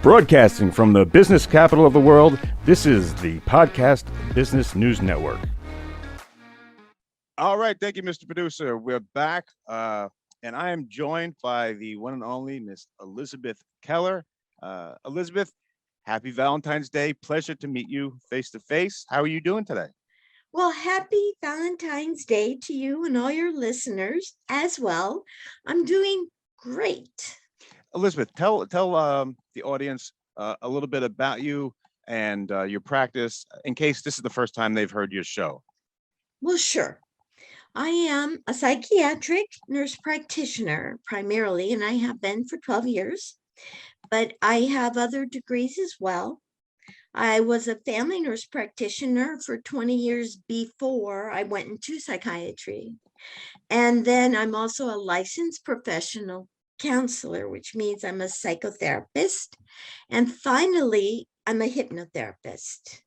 Broadcasting from the business capital of the world, this is the Podcast Business News Network. All right, thank you, Mr. Producer. We're back, and I am joined by the one and only Miss Elizabeth Keller. Elizabeth, happy Valentine's Day. Pleasure to meet you face to face. How are you doing today? Well, happy Valentine's Day to you and all your listeners as well. I'm doing great. Elizabeth, tell the audience a little bit about you and your practice in case this is the first time they've heard your show. Well, sure. I am a psychiatric nurse practitioner primarily, and I have been for 12 years, but I have other degrees as well. I was a family nurse practitioner for 20 years before I went into psychiatry. And then I'm also a licensed professional counselor, which means I'm a psychotherapist. And finally, I'm a hypnotherapist.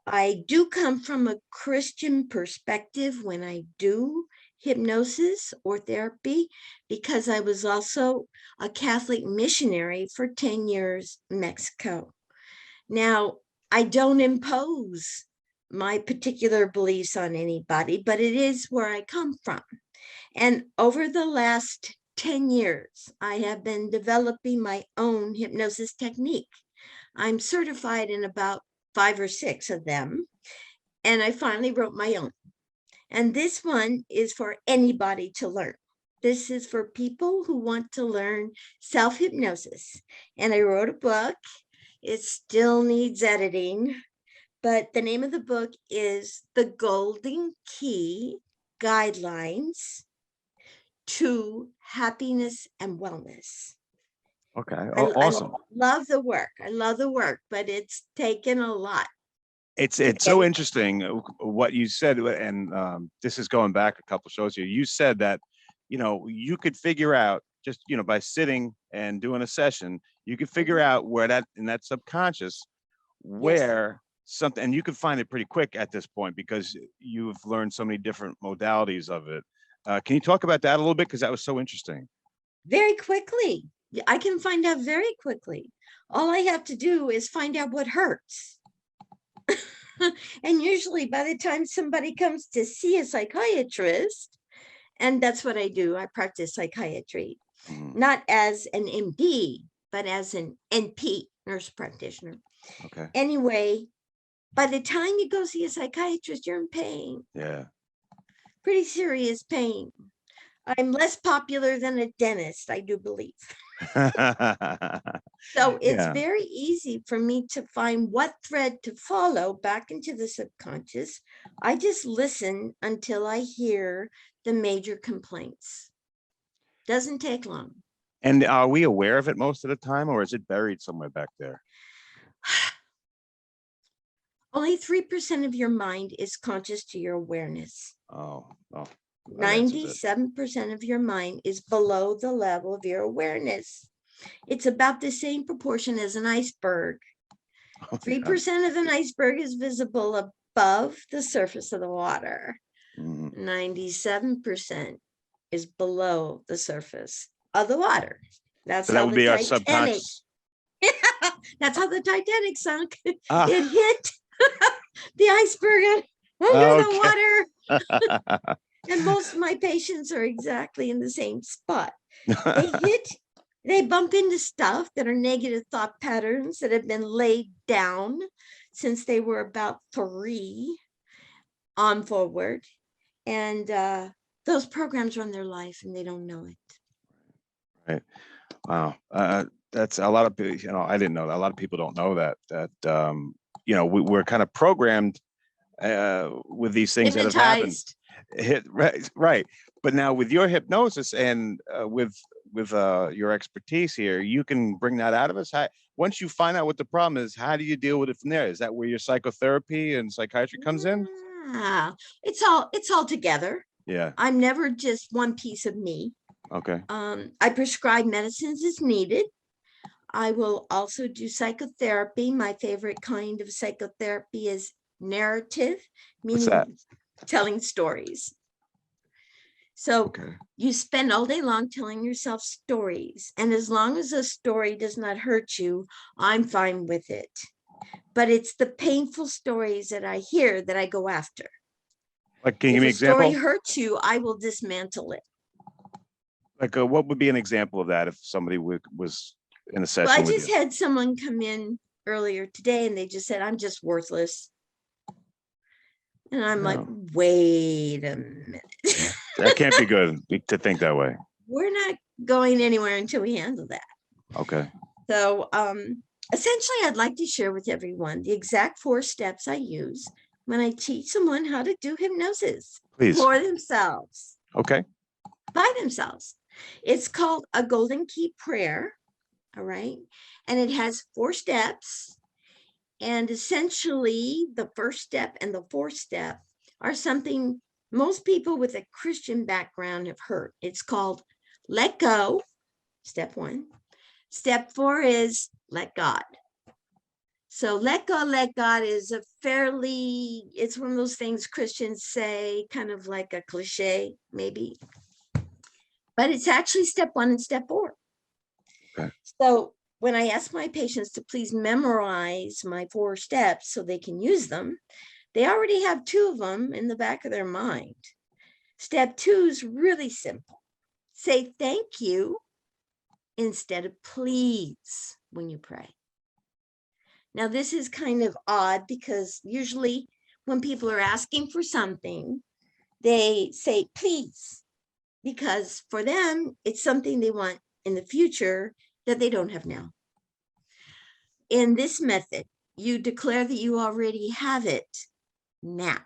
I do come from a Christian perspective when I do hypnosis or therapy, because I was also a Catholic missionary for 10 years in Mexico. Now, I don't impose my particular beliefs on anybody, but it is where I come from. And over the last 10 years, I have been developing my own hypnosis technique. I'm certified in about 5 or 6 of them, and I finally wrote my own. And this one is for anybody to learn. This is for people who want to learn self-hypnosis. And I wrote a book. It still needs editing, but the name of the book is The Golden Key Guidelines to Happiness and Wellness. Okay, awesome. I love the work. I love the work, but it's taken a lot. It's so interesting what you said, and this is going back a couple shows here. You said that, you could figure out just, by sitting and doing a session, you could figure out where that in that subconscious, where something, and you can find it pretty quick at this point because you've learned so many different modalities of it. Can you talk about that a little bit? Because that was so interesting. Very quickly. I can find out very quickly. All I have to do is find out what hurts. And usually by the time somebody comes to see a psychiatrist, and that's what I do, I practice psychiatry, not as an MD, but as an NP, nurse practitioner. Okay. Anyway, by the time you go see a psychiatrist, you're in pain. Yeah. Pretty serious pain. I'm less popular than a dentist, I do believe. So it's very easy for me to find what thread to follow back into the subconscious. I just listen until I hear the major complaints. Doesn't take long. And are we aware of it most of the time, or is it buried somewhere back there? Only 3% of your mind is conscious to your awareness. Oh. 97% of your mind is below the level of your awareness. It's about the same proportion as an iceberg. 3% of an iceberg is visible above the surface of the water. 97% is below the surface of the water. So that would be our subconscious. That's how the Titanic sunk. It hit the iceberg under the water. And most of my patients are exactly in the same spot. They bump into stuff that are negative thought patterns that have been laid down since they were about 3 on forward. And those programs run their life and they don't know it. Right. Wow. That's a lot of people, I didn't know that. A lot of people don't know that, we're kind of programmed with these things that have happened. Right. But now with your hypnosis and with your expertise here, you can bring that out of us. Once you find out what the problem is, how do you deal with it from there? Is that where your psychotherapy and psychiatry comes in? It's all together. Yeah. I'm never just one piece of me. Okay. I prescribe medicines as needed. I will also do psychotherapy. My favorite kind of psychotherapy is narrative, meaning telling stories. So Okay. you spend all day long telling yourself stories. And as long as a story does not hurt you, I'm fine with it. But it's the painful stories that I hear that I go after. Like, can you If give me a an story example? hurts you, I will dismantle it. Like, what would be an example of that if somebody was in a Well, session I with just you? had someone come in earlier today and they just said, I'm just worthless. And I'm like, No, wait a minute. that can't be good to think that way. We're not going anywhere until we handle that. Okay. So essentially, I'd like to share with everyone the exact 4 steps I use when I teach someone how to do hypnosis Please. for themselves, Okay. by themselves. It's called a golden key prayer. All right. And it has 4 steps. And essentially, the first step and the 4th step are something most people with a Christian background have heard. It's called let go, step 1. Step 4 is let God. So let go, let God is a fairly, it's one of those things Christians say, kind of like a cliche, maybe. But it's actually step 1 and step 4. Okay. So when I ask my patients to please memorize my 4 steps so they can use them, they already have 2 of them in the back of their mind. Step 2 is really simple. Say thank you instead of please when you pray. Now, this is kind of odd because usually when people are asking for something, they say please, because for them, it's something they want in the future that they don't have now. In this method, you declare that you already have it now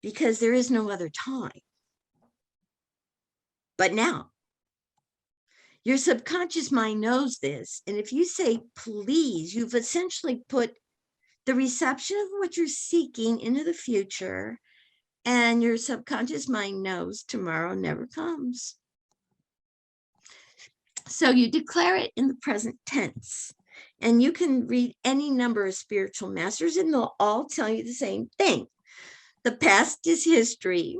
because there is no other time but now. Your subconscious mind knows this. And if you say please, you've essentially put the reception of what you're seeking into the future, and your subconscious mind knows tomorrow never comes. So you declare it in the present tense. And you can read any number of spiritual masters, and they'll all tell you the same thing. The past is history.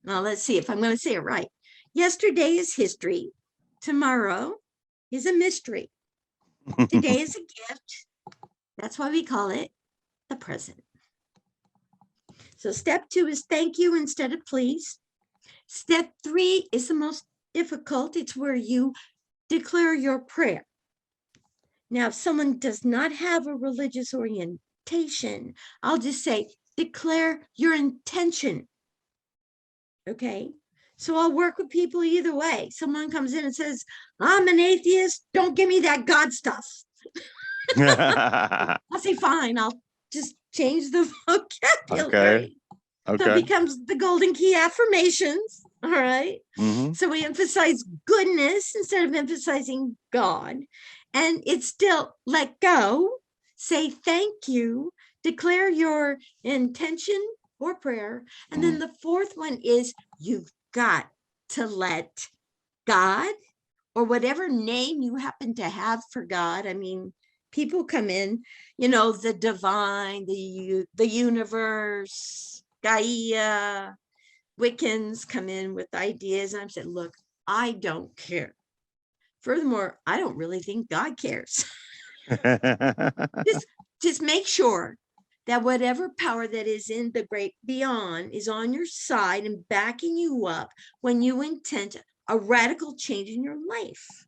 Now, let's see if I'm going to say it right. Yesterday is history. Tomorrow is a mystery. Today is a gift. That's why we call it the present. So step 2 is thank you instead of please. Step 3 is the most difficult. It's where you declare your prayer. Now, if someone does not have a religious orientation, I'll just say, declare your intention. Okay. So I'll work with people either way. Someone comes in and says, I'm an atheist. Don't give me that God stuff. I'll say, fine, I'll just change the Okay. vocabulary. So it Okay. becomes the golden key affirmations. All right. Mm-hmm. So we emphasize goodness instead of emphasizing God. And it's still let go, say thank you, declare your intention or prayer. And then the 4th one is you've got to let God, or whatever name you happen to have for God. I mean, people come in, the divine, the universe, Gaia, Wiccans come in with ideas. And I'm saying, look, I don't care. Furthermore, I don't really think God cares. just make sure that whatever power that is in the great beyond is on your side and backing you up when you intend a radical change in your life.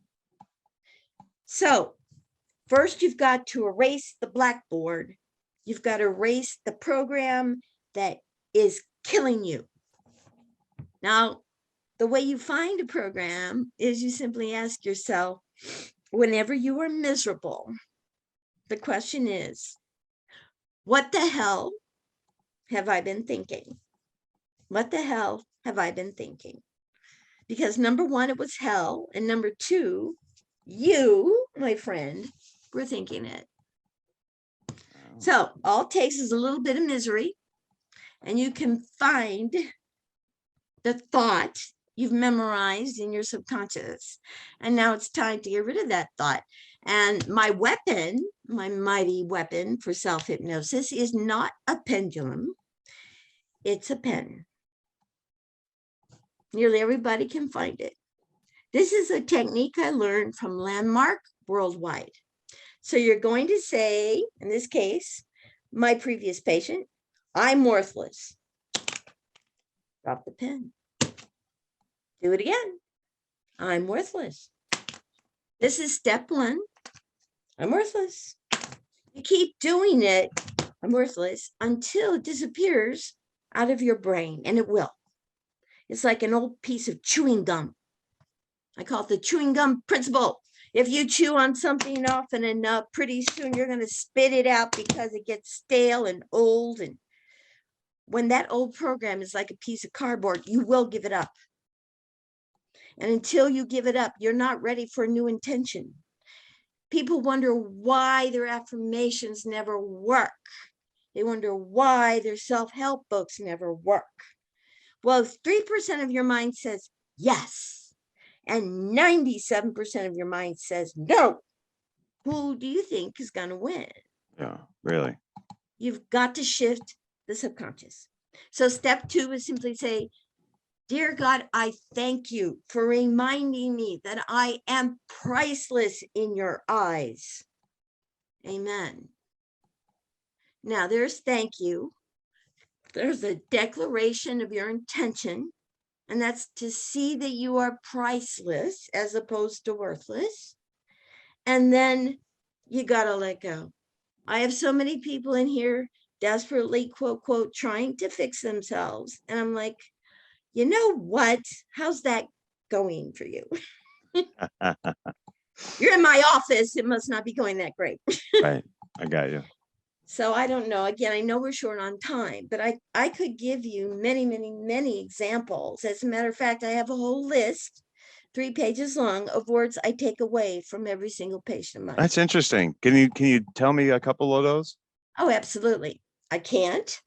So first, you've got to erase the blackboard. You've got to erase the program that is killing you. Now, the way you find a program is you simply ask yourself, whenever you are miserable, the question is, what the hell have I been thinking? What the hell have I been thinking? Because number 1, it was hell. And number 2, you, my friend, were thinking it. So all it takes is a little bit of misery, and you can find the thought you've memorized in your subconscious. And now it's time to get rid of that thought. And my weapon, my mighty weapon for self-hypnosis is not a pendulum. It's a pen. Nearly everybody can find it. This is a technique I learned from Landmark Worldwide. So you're going to say, in this case, my previous patient, I'm worthless. Drop the pen. Do it again. I'm worthless. This is step one. I'm worthless. You keep doing it, I'm worthless, until it disappears out of your brain, and it will. It's like an old piece of chewing gum. I call it the chewing gum principle. If you chew on something often enough, pretty soon you're going to spit it out because it gets stale and old. And when that old program is like a piece of cardboard, you will give it up. And until you give it up, you're not ready for a new intention. People wonder why their affirmations never work. They wonder why their self-help books never work. Well, if 3% of your mind says yes, and 97% of your mind says no, who do you think is going to win? Yeah, really. You've got to shift the subconscious. So step 2 is simply say, dear God, I thank you for reminding me that I am priceless in your eyes. Amen. Now there's thank you. There's a declaration of your intention, and that's to see that you are priceless as opposed to worthless. And then you got to let go. I have so many people in here desperately, quote, quote, trying to fix themselves. And I'm like, you know what? How's that going for you? You're in my office. It must not be going that great. Right. I got you. So I don't know. Again, I know we're short on time, but I could give you many, many, many examples. As a matter of fact, I have a whole list, 3 pages long, of words I take away from every single patient of mine. That's interesting. Can you tell me a couple of those? Oh, absolutely. I can't.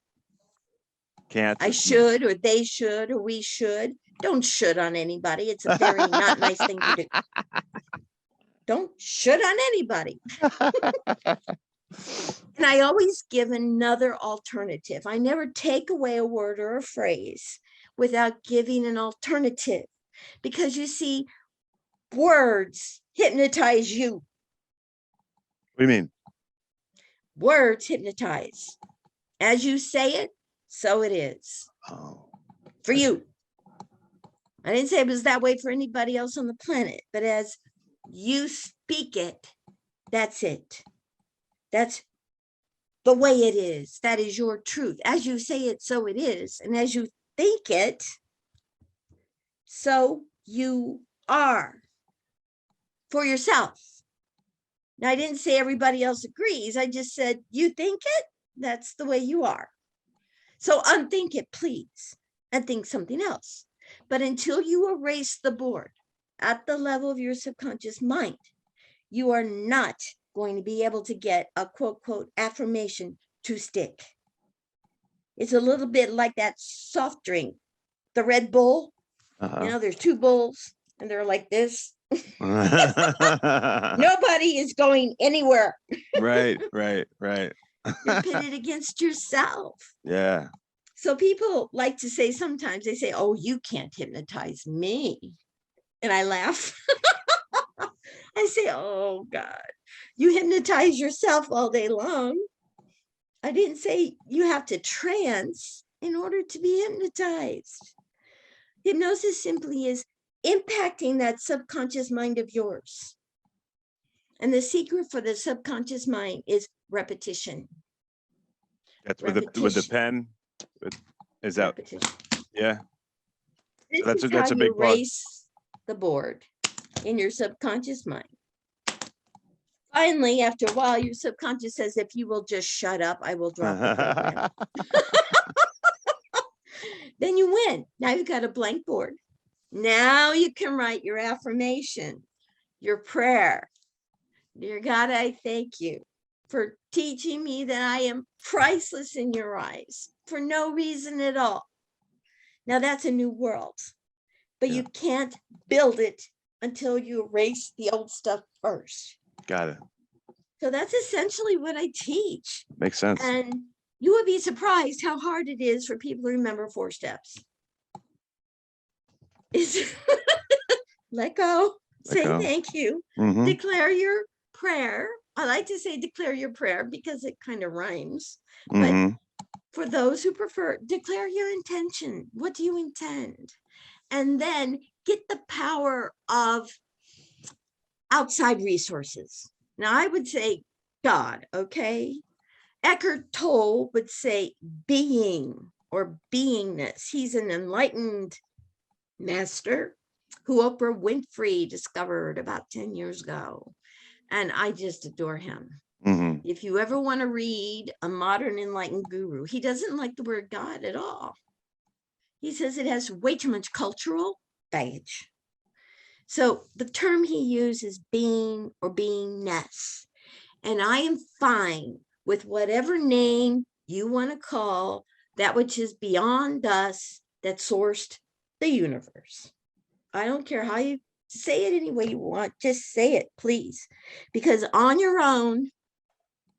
Can't. I should, or they should, or we should. Don't should on anybody. It's a very not nice thing to do. Don't should on anybody. And I always give another alternative. I never take away a word or a phrase without giving an alternative, because you see, words hypnotize you. What do you mean? Words hypnotize. As you say it, so it is. Oh. For you. I didn't say it was that way for anybody else on the planet, but as you speak it, that's it. That's the way it is. That is your truth. As you say it, so it is. And as you think it, so you are for yourself. Now, I didn't say everybody else agrees. I just said, you think it, that's the way you are. So unthink it, please, and think something else. But until you erase the board at the level of your subconscious mind, you are not going to be able to get a quote, quote, affirmation to stick. It's a little bit like that soft drink, the Red Bull. You know, there's 2 bulls and they're like this. Nobody is going anywhere. Right. You're pitted against yourself. Yeah. So people like to say sometimes, they say, oh, you can't hypnotize me. And I laugh. I say, oh, God, you hypnotize yourself all day long. I didn't say you have to trance in order to be hypnotized. Hypnosis simply is impacting that subconscious mind of yours. And the secret for the subconscious mind is repetition. That's with the pen. Is that? Repetition. Yeah. This So is that's how a you big part. erase the board in your subconscious mind. Finally, after a while, your subconscious says, if you will just shut up, I will drop the program. Then you win. Now you've got a blank board. Now you can write your affirmation, your prayer. Dear God, I thank you for teaching me that I am priceless in your eyes for no reason at all. Now that's a new world, but you can't build it until you erase the old stuff first. Got it. So that's essentially what I teach. Makes sense. And you would be surprised how hard it is for people to remember 4 steps. is let go, Let say go. thank you, Mm-hmm. declare your prayer. I like to say declare your prayer because it kind of rhymes. But Mm-hmm. for those who prefer, declare your intention. What do you intend? And then get the power of outside resources. Now, I would say God, okay? Eckhart Tolle would say being or beingness. He's an enlightened master who Oprah Winfrey discovered about 10 years ago. And I just adore him. Mm-hmm. If you ever want to read a modern enlightened guru, he doesn't like the word God at all. He says it has way too much cultural baggage. So the term he uses being or beingness. And I am fine with whatever name you want to call that which is beyond us that sourced the universe. I don't care how you say it any way you want, just say it, please. Because on your own,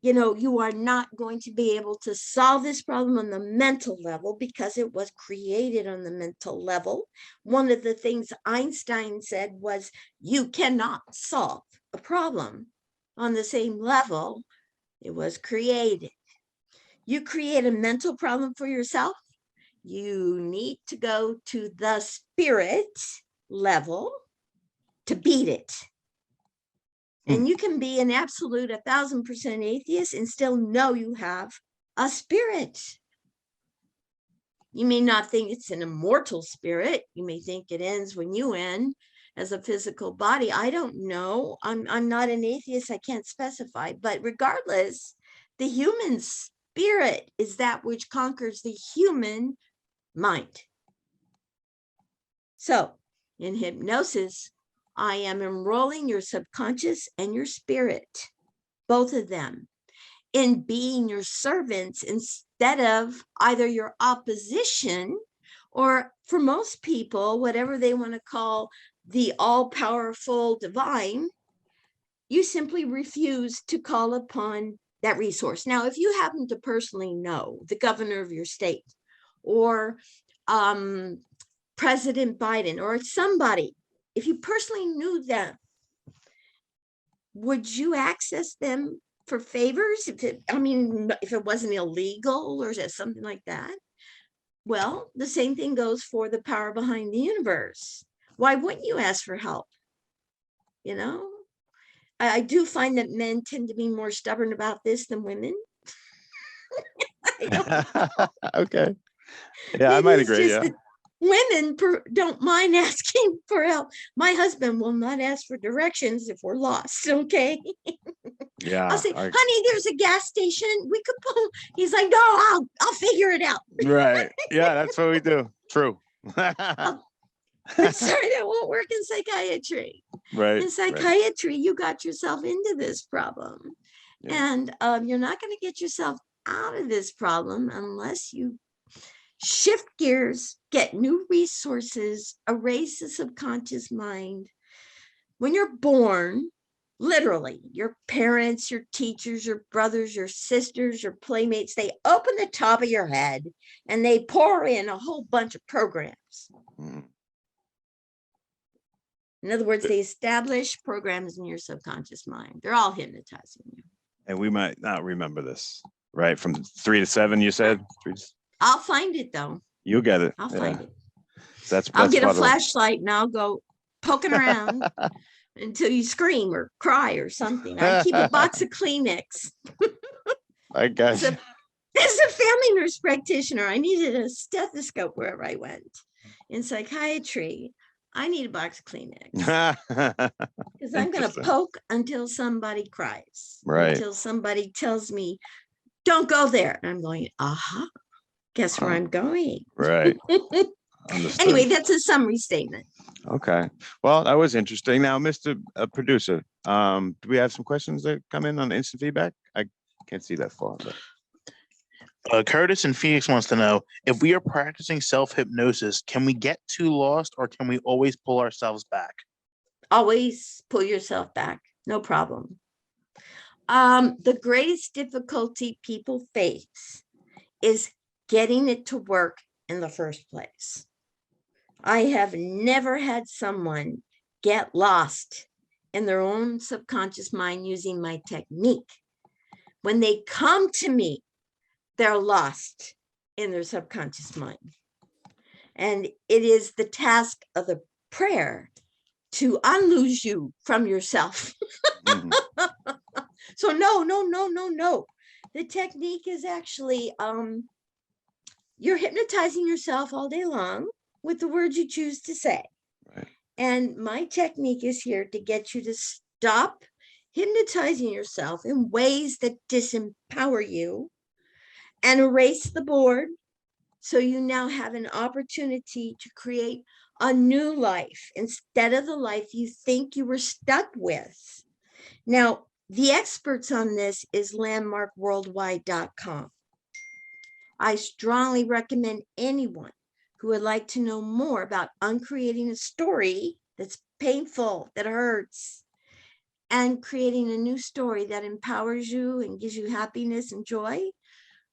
you are not going to be able to solve this problem on the mental level because it was created on the mental level. One of the things Einstein said was, you cannot solve a problem on the same level it was created. You create a mental problem for yourself, you need to go to the spirit level to beat it. And you can be an absolute 1,000% atheist and still know you have a spirit. You may not think it's an immortal spirit. You may think it ends when you end as a physical body. I don't know. I'm not an atheist. I can't specify. But regardless, the human spirit is that which conquers the human mind. So in hypnosis, I am enrolling your subconscious and your spirit, both of them, in being your servants instead of either your opposition or, for most people, whatever they want to call the all-powerful divine. You simply refuse to call upon that resource. Now, if you happen to personally know the governor of your state or President Biden or somebody, if you personally knew them, would you access them for favors? If it wasn't illegal or something like that? Well, the same thing goes for the power behind the universe. Why wouldn't you ask for help? I do find that men tend to be more stubborn about this than women. I don't Okay. Yeah, I Maybe might it's agree. just Yeah. that women don't mind asking for help. My husband will not ask for directions if we're lost. Okay. Yeah. I'll say, honey, there's a gas station. We could pull. He's like, no, I'll figure it out. Right. Yeah, that's what we do. True. But sorry, that won't work in psychiatry. Right. In psychiatry, you got yourself into this problem. Yeah. And you're not going to get yourself out of this problem unless you shift gears, get new resources, erase the subconscious mind. When you're born, literally, your parents, your teachers, your brothers, your sisters, your playmates, they open the top of your head and they pour in a whole bunch of programs. In other words, they establish programs in your subconscious mind. They're all hypnotizing you. And we might not remember this, right? From 3 to 7, you said? I'll find it, though. You'll get it. I'll find it. I'll get a flashlight and I'll go poking around until you scream or cry or something. I keep a box of Kleenex. I got you. As a family nurse practitioner, I needed a stethoscope wherever I went. In psychiatry, I need a box of Kleenex because I'm going to poke until somebody cries, right? Until somebody tells me, "Don't go there," and I'm going, "Aha! Guess where I'm going?" Right. Anyway, that's a summary statement. Okay. Well, that was interesting. Now, Mr. Producer, do we have some questions that come in on instant feedback? I can't see that far. But... Curtis in Phoenix wants to know, if we are practicing self-hypnosis, can we get too lost or can we always pull ourselves back? Always pull yourself back. No problem. The greatest difficulty people face is getting it to work in the first place. I have never had someone get lost in their own subconscious mind using my technique. When they come to me, they're lost in their subconscious mind. And it is the task of the prayer to unloose you from yourself. Mhm. So no. The technique is actually, you're hypnotizing yourself all day long with the words you choose to say. Right. And my technique is here to get you to stop hypnotizing yourself in ways that disempower you and erase the board. So you now have an opportunity to create a new life instead of the life you think you were stuck with. Now, the experts on this is landmarkworldwide.com. I strongly recommend anyone who would like to know more about uncreating a story that's painful, that hurts, and creating a new story that empowers you and gives you happiness and joy.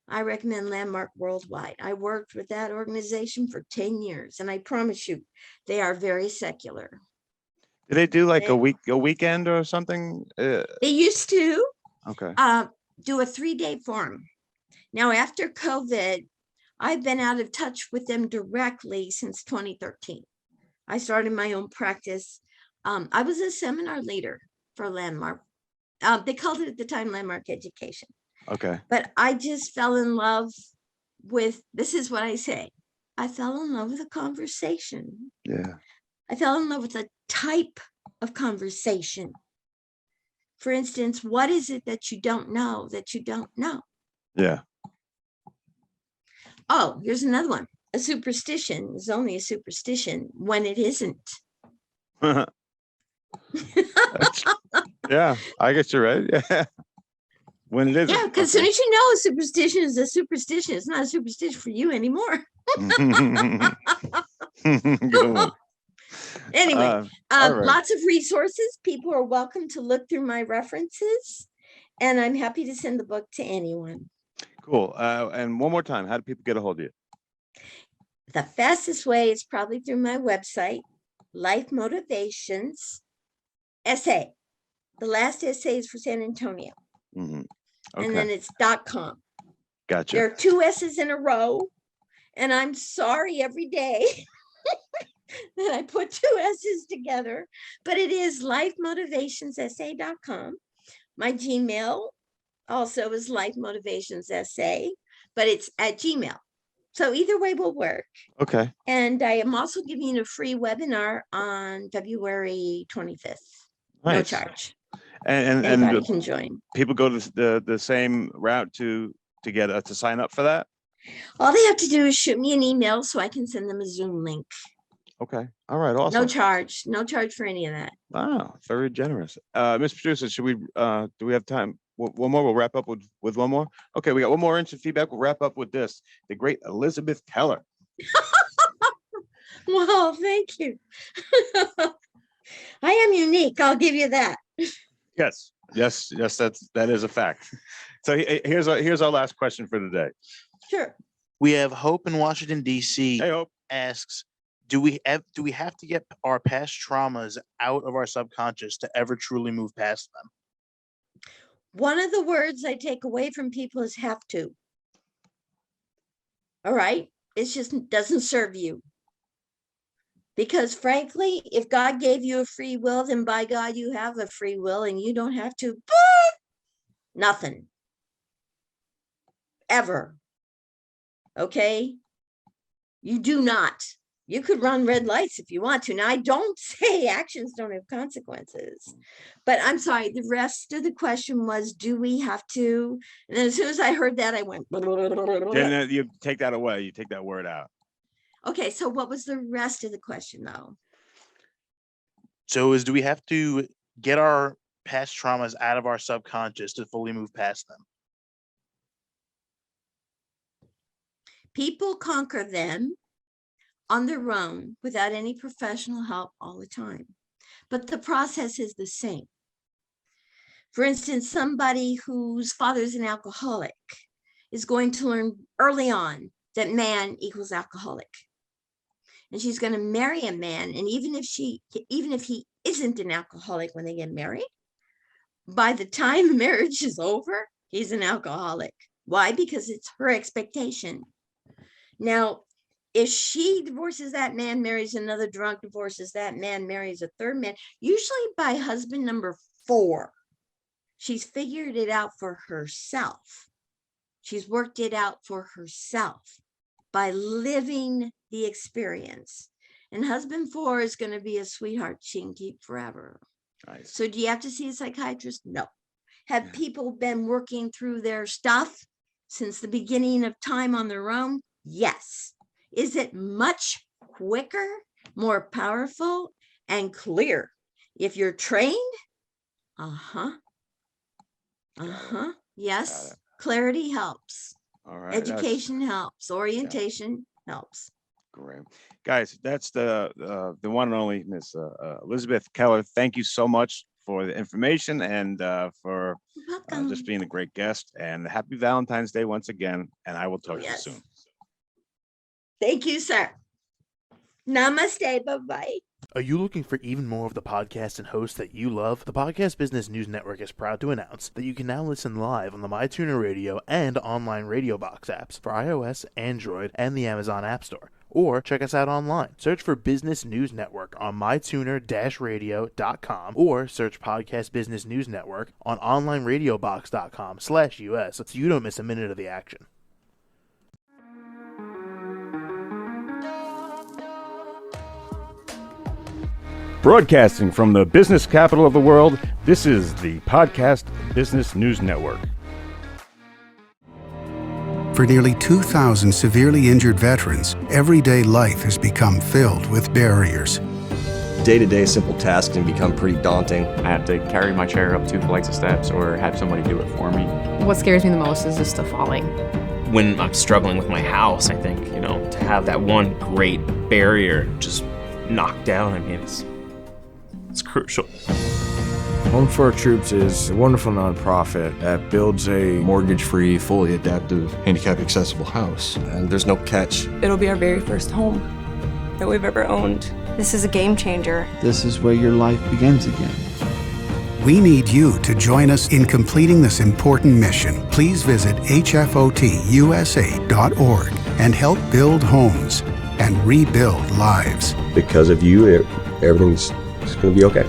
I recommend Landmark Worldwide. I worked with that organization for 10 years, and I promise you, they are very secular. Do they do like They, a weekend or something? they used to Okay. do a 3-day forum. Now, after COVID, I've been out of touch with them directly since 2013. I started my own practice. I was a seminar leader for Landmark. They called it at the time Landmark Education. Okay. But I just fell in love with, this is what I say, I fell in love with a conversation. Yeah. I fell in love with a type of conversation. For instance, what is it that you don't know that you don't know? Yeah. Oh, here's another one. A superstition is only a superstition when it isn't. Yeah, I guess you're right. Yeah. When it isn't. Yeah, because as soon as you know a superstition is a superstition, it's not a superstition for you anymore. Okay. Good one. Anyway, All right. lots of resources. People are welcome to look through my references, and I'm happy to send the book to anyone. Cool. And one more time, how do people get a hold of you? The fastest way is probably through my website, Life Motivations Essay. The last essay is for San Antonio. Mhm. And then Okay. it's .com. Gotcha. There are 2 S's in a row, and I'm sorry every day that I put 2 S's together, but it is lifemotivationsessay.com. My Gmail also is lifemotivationsessay, but it's at Gmail. So either way will work. Okay. And I am also giving a free webinar on February 25th. No Nice. charge. And Anybody can join. people go to the same route to get to sign up for that? All they have to do is shoot me an email so I can send them a Zoom link. Okay. All right. Awesome. No charge for any of that. Wow. Very generous. Mr. Producer, should we do we have time? One more. We'll wrap up with one more. Okay, we got one more instant feedback. We'll wrap up with this. The great Elizabeth Keller. Well, thank you. I am unique. I'll give you that. Yes. That is a fact. So here's our last question for the day. Sure. We have Hope in Washington, D.C. Hey, Hope. asks, do we have to get our past traumas out of our subconscious to ever truly move past them? One of the words I take away from people is have to. All right. It just doesn't serve you. Because frankly, if God gave you a free will, then by God, you have a free will and you don't have to. Nothing. Ever. Okay. You do not. You could run red lights if you want to. Now, I don't say actions don't have consequences, but I'm sorry. The rest of the question was, do we have to? And then as soon as I heard that, I went. Then you take that away. You take that word out. Okay, so what was the rest of the question, though? So do we have to get our past traumas out of our subconscious to fully move past them? People conquer them on their own without any professional help all the time. But the process is the same. For instance, somebody whose father is an alcoholic is going to learn early on that man equals alcoholic. and she's going to marry a man. And even if he isn't an alcoholic when they get married, by the time the marriage is over, he's an alcoholic. Why? Because it's her expectation. Now, if she divorces that man, marries another drunk, divorces that man, marries a third man, usually by husband number 4, she's figured it out for herself. She's worked it out for herself by living the experience. And husband 4 is going to be a sweetheart she can keep forever. Nice. So do you have to see a psychiatrist? No. Have people been working through their stuff since the beginning of time on their own? Yes. Is it much quicker, more powerful, and clear if you're trained? Yes. Clarity helps. All right. Education helps. Orientation helps. Great. Guys, that's the one and only Miss Elizabeth Keller. Thank you so much for the information and for just being a great guest. And happy Valentine's Day once again. And I will talk to you soon. Thank you, sir. Namaste. Bye-bye. Are you looking for even more of the podcasts and hosts that you love? The Podcast Business News Network is proud to announce that you can now listen live on the MyTuner Radio and online Radio Box apps for iOS, Android, and the Amazon App Store. Or check us out online. Search for Business News Network on mytuner-radio.com or search Podcast Business News Network on onlineradiobox.com/US so you don't miss a minute of the action. Broadcasting from the business capital of the world, this is the Podcast Business News Network. For nearly 2,000 severely injured veterans, everyday life has become filled with barriers. Day-to-day simple tasks can become pretty daunting. I have to carry my chair up 2 flights of steps or have somebody do it for me. What scares me the most is just the falling. When I'm struggling with my house, I think, to have that one great barrier just knocked down, it's crucial. Home for Our Troops is a wonderful nonprofit that builds a mortgage-free, fully adaptive, handicap-accessible house. And there's no catch. It'll be our very first home that we've ever owned. This is a game changer. This is where your life begins again. We need you to join us in completing this important mission. Please visit hfotusa.org and help build homes and rebuild lives. Because of you, everything's going to be okay.